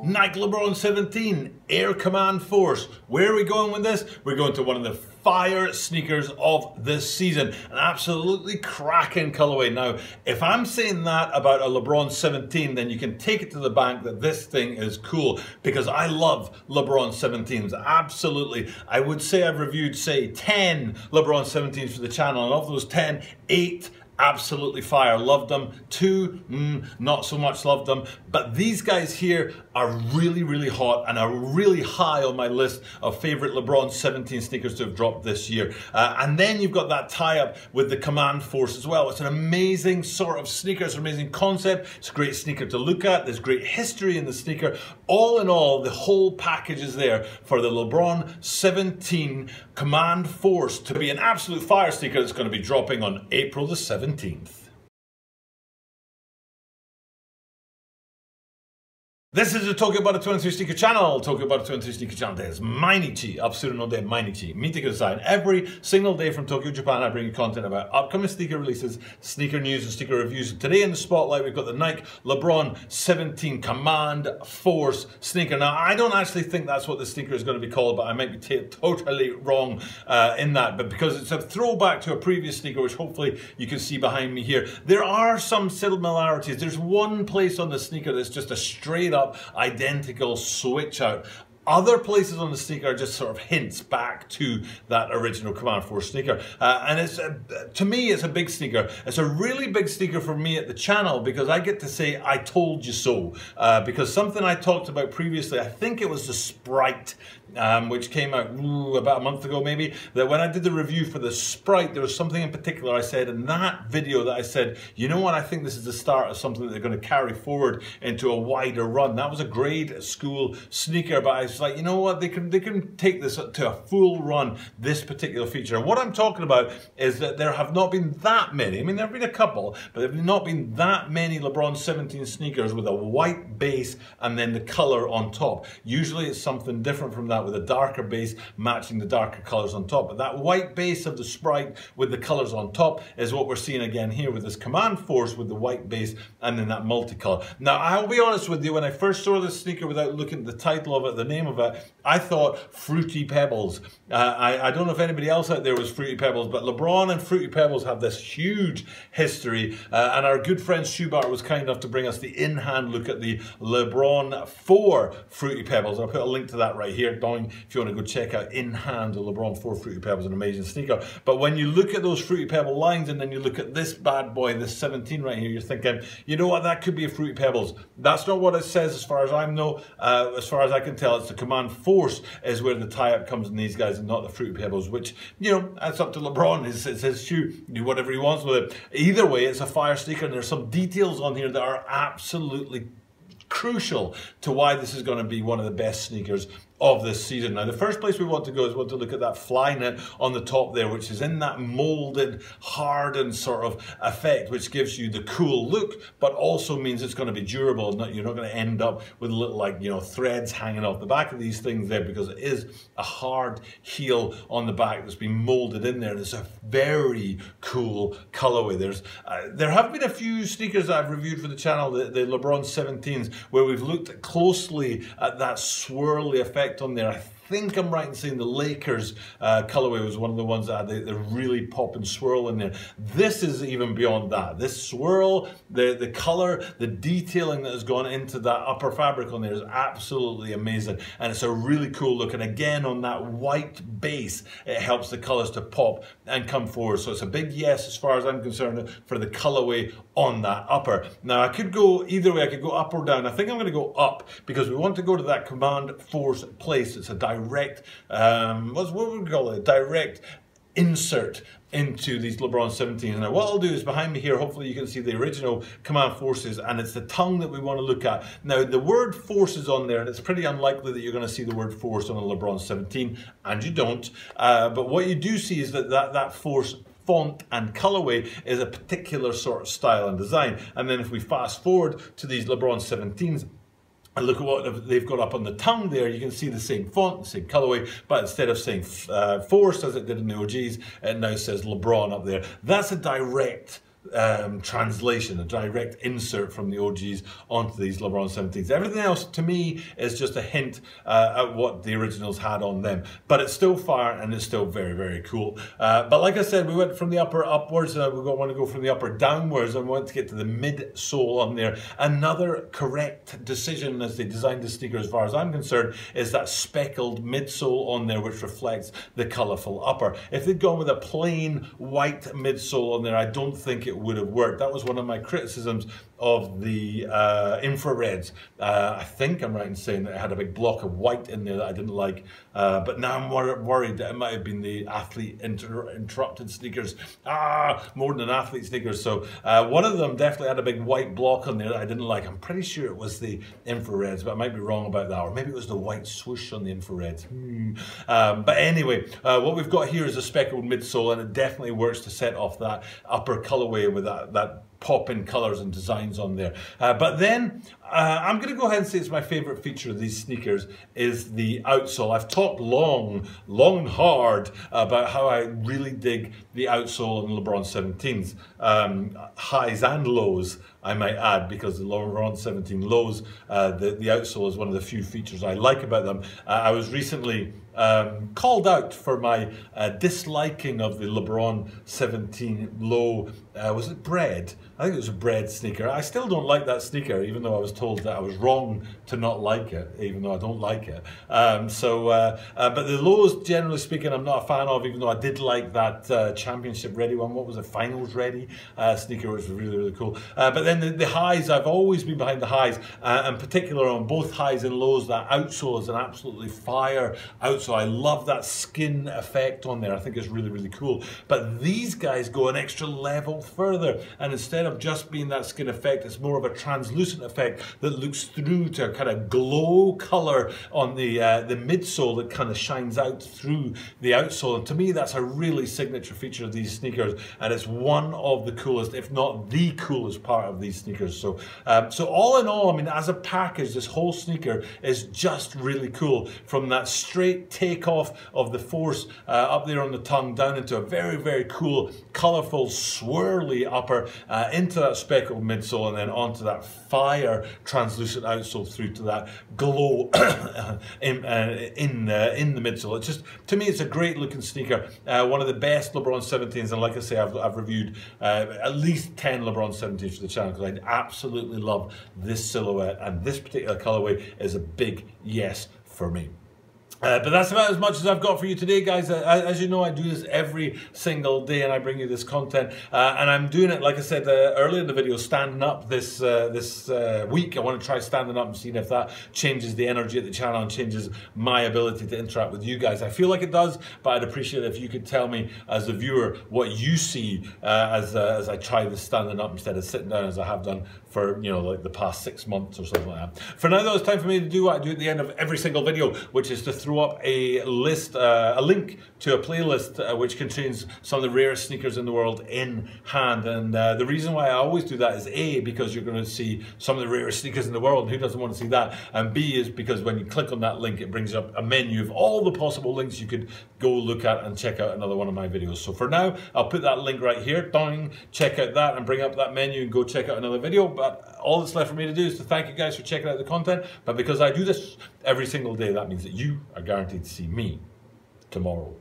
Nike Lebron 17, Air Command Force. Where are we going with this? We're going to one of the fire sneakers of this season. An absolutely cracking colorway. Now, if I'm saying that about a Lebron 17, then you can take it to the bank that this thing is cool, because I love Lebron 17s. Absolutely. I would say I've reviewed, say, 10 Lebron 17s for the channel, and of those 10, 8 absolutely fire, loved them. 2, not so much loved them. But these guys here are really, really hot and are really high on my list of favorite Lebron 17 sneakers to have dropped this year. And then you've got that tie-up with the Command Force as well. It's an amazing sort of sneaker. It's an amazing concept. It's a great sneaker to look at. There's great history in the sneaker. All in all, the whole package is there for the Lebron 17 Command Force to be an absolute fire sneaker that's going to be dropping on April the 17th. This is the Tokyo Butter 23 Sneaker Channel. Tokyo Butter 23 Sneaker Channel です。毎日、アップするので毎日見てください。Every single day from Tokyo, Japan, I bring you content about upcoming sneaker releases, sneaker news, and sneaker reviews. Today in the spotlight, we've got the Nike Lebron 17 Command Force sneaker. Now, I don't actually think that's what the sneaker is going to be called, but I might be totally wrong in that. But because it's a throwback to a previous sneaker, which hopefully you can see behind me here, there are some similarities. There's one place on the sneaker that's just a straight up identical switch out. Other places on the sneaker are just sort of hints back to that original Command Force sneaker. And it's, to me, it's a big sneaker. It's a really big sneaker for me at the channel because I get to say, I told you so. Because something I talked about previously, I think it was the Sprite, which came out about a month ago maybe, that when I did the review for the Sprite, there was something in particular I said in that video that I said, you know what, I think this is the start of something that they're going to carry forward into a wider run. That was a grade school sneaker, but I was like, you know what, they can take this to a full run, this particular feature. And what I'm talking about is that there have not been that many, I mean there have been a couple, but there have not been that many Lebron 17 sneakers with a white base and then the color on top. Usually it's something different from that, with a darker base matching the darker colors on top. But that white base of the Sprite with the colors on top is what we're seeing again here with this Command Force with the white base and then that multicolor. Now, I'll be honest with you, when I first saw this sneaker without looking at the title of it, the name of it, I thought Fruity Pebbles. I don't know if anybody else out there was Fruity Pebbles, but Lebron and Fruity Pebbles have this huge history. And our good friend Schubart was kind enough to bring us the in-hand look at the Lebron 4 Fruity Pebbles. I'll put a link to that right here. If you want to go check out in hand the Lebron 4 Fruity Pebbles, an amazing sneaker. But when you look at those Fruity Pebble lines and then you look at this bad boy, this 17 right here, you're thinking, you know what, that could be a Fruity Pebbles. That's not what it says as far as I know. As far as I can tell, it's the Command Force is where the tie-up comes in these guys and not the Fruity Pebbles, which, you know, that's up to LeBron. It's his shoe. Do whatever he wants with it. Either way, it's a fire sneaker, and there's some details on here that are absolutely crucial to why this is going to be one of the best sneakers of this season. Now, the first place we want to go is we want to look at that fly net on the top there, which is in that molded, hardened sort of effect, which gives you the cool look, but also means it's going to be durable. You're not going to end up with little, like, you know, threads hanging off the back of these things there, because it is a hard heel on the back that's been molded in there. And it's a very cool colorway. There have been a few sneakers that I've reviewed for the channel, the Lebron 17s, where we've looked closely at that swirly effect on there. I think I'm right in saying the Lakers colorway was one of the ones that had the really pop and swirl in there. This is even beyond that. This swirl, the color, the detailing that has gone into that upper fabric on there is absolutely amazing, and it's a really cool look. And again, on that white base, it helps the colors to pop and come forward. So it's a big yes as far as I'm concerned for the colorway on that upper. Now, I could go either way. I could go up or down. I think I'm going to go up because we want to go to that Command Force place. It's a direct, what would we call it? Direct insert into these Lebron 17s. Now, what I'll do is behind me here, hopefully you can see the original Command Forces, and it's the tongue that we want to look at. Now, the word force is on there, and it's pretty unlikely that you're going to see the word force on a Lebron 17, and you don't. But what you do see is that force font and colorway is a particular sort of style and design. And then if we fast forward to these Lebron 17s, and look at what they've got up on the tongue there. You can see the same font, the same colorway, but instead of saying Force as it did in the OGs, it now says LeBron up there. That's a direct translation, a direct insert from the OGs onto these LeBron 17s. Everything else to me is just a hint at what the originals had on them, but it's still fire and it's still very, very cool. But like I said, we went from the upper upwards, we want to go from the upper downwards, and we want to get to the midsole on there. Another correct decision as they designed the sneaker, as far as I'm concerned, is that speckled midsole on there, which reflects the colourful upper. If they'd gone with a plain white midsole on there, I don't think it would have worked. That was one of my criticisms of the infrareds. I think I'm right in saying that it had a big block of white in there that I didn't like, but now I'm worried that it might have been the athlete interrupted sneakers, more than athlete sneakers. So one of them definitely had a big white block on there that I didn't like. I'm pretty sure it was the infrareds, but I might be wrong about that, or maybe it was the white swoosh on the infrareds. But anyway, what we've got here is a speckled midsole, and it definitely works to set off that upper colorway with that pop in colors and designs on there. But then I'm going to go ahead and say it's my favorite feature of these sneakers is the outsole. I've talked long and hard about how I really dig the outsole in LeBron 17s, highs and lows, I might add, because the LeBron 17 lows, the outsole is one of the few features I like about them. I was recently called out for my disliking of the LeBron 17 low, was it bread? I think it was a bread sneaker. I still don't like that sneaker, even though I was told that I was wrong to not like it, even though I don't like it. But the lows, generally speaking, I'm not a fan of, even though I did like that championship ready one. What was it? Finals ready sneaker, which was really, really cool. But then the highs, I've always been behind the highs, in particular on both highs and lows. That outsole is an absolutely fire outsole. I love that skin effect on there. I think it's really, really cool. But these guys go an extra level further, and instead of just being that skin effect, it's more of a translucent effect that looks through to a kind of glow color on the midsole that kind of shines out through the outsole. And to me, that's a really signature feature of these sneakers, and it's one of the coolest, if not the coolest part of these sneakers. So all in all, I mean, as a package, this whole sneaker is just really cool. From that straight takeoff of the force up there on the tongue down into a very, very cool, colorful, swirly upper, into that speckled midsole, and then onto that fire translucent outsole through to that glow in the midsole. It's just, to me, it's a great looking sneaker. One of the best LeBron 17s, and like I say, I've reviewed at least 10 LeBron 17s for the channel because I absolutely love this silhouette, and this particular colorway is a big yes for me. But that's about as much as I've got for you today, guys. As you know, I do this every single day, and I bring you this content. And I'm doing it, like I said earlier in the video, standing up this week. I want to try standing up and seeing if that changes the energy at the channel and changes my ability to interact with you guys. I feel like it does, but I'd appreciate it if you could tell me, as a viewer, what you see as I try this standing up instead of sitting down, as I have done for, you know, like the past 6 months or something like that. For now, though, it's time for me to do what I do at the end of every single video, which is to throw up a list, a link to a playlist which contains some of the rarest sneakers in the world in hand. And the reason why I always do that is A, because you're going to see some of the rarest sneakers in the world, and who doesn't want to see that? And B is because when you click on that link, it brings up a menu of all the possible links you could go look at and check out another one of my videos. So for now, I'll put that link right here, dong, check out that and bring up that menu and go check out another video. But all that's left for me to do is to thank you guys for checking out the content. But because I do this every single day, that means that you are guaranteed to see me tomorrow.